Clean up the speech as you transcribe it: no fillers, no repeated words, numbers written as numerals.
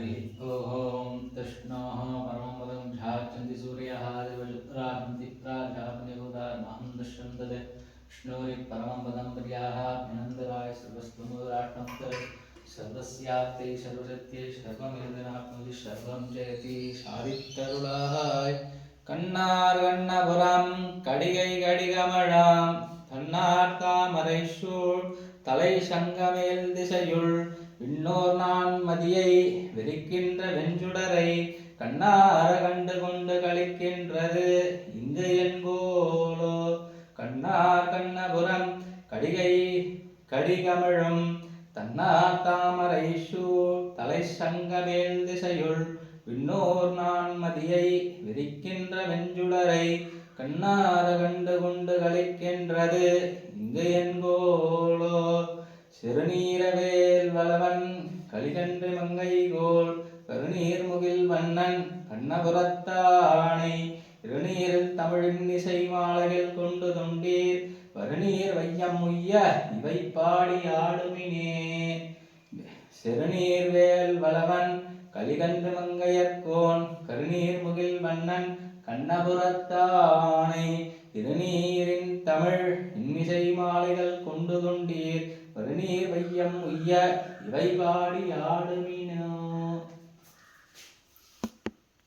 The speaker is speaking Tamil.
ओम तृष्णोः परमपदं झाचन्ति सूर्यः देवचुत्राहन्ति प्राजापनिरुदार्महं दृश्यन्तते विष्णोरि परमं पदं प्रियाः अभिनन्दराय सर्वस्तुमुराष्टं सर्वस्याप्ते सर्वशक्त्यै सर्वमेदिनाप्नोति सर्वं जयति सादित्यरुளாய் கண்ணார் கண்ணபுரம் கடிகை கடிகமழாம் தன்னார் தாமரை சூழ் தலை சங்கமேல் திசையுள் விண்ணோர் நான் மதியை விரிக்கின்ற வெஞ்சுடரை கண்ணார கண்டு கொண்டு களிக்கின்றது இங்கு என்போலோ. கண்ணார் கண்ணபுரம் கடிகை கடிகமழும் தன்னார் தாமரை சூழ் தலை சங்கமேல் திசையுள் விண்ணோர் நான் மதியை விரிக்கின்ற வெஞ்சுடரை கண்ணார கண்டு கொண்டு களிக்கின்றது இங்கு என்போலோ. சிறுநீரவேல் வளவன் கலிகன்று மங்கைகோள் கருநீர் முகில் வண்ணன் கண்ணபுரத்தானை இருநீரில் தமிழின் இசை மாலையில் கொண்டு தொண்டீர் வருநீர் வையம் முய்ய இவை பாடி ஆடுமினே. சிறுநீர்வேல் வளவன் கலிகன்று மங்கையர்கோன் கருநீர் முகில் வண்ணன் கண்ணபுரத்தானை இருநீரின் தமிழ் இன்னிசை மாலைகள் கொண்டு தொண்டீர் வருநீர் வையம் உய்ய இவை பாடி ஆடுமினோ.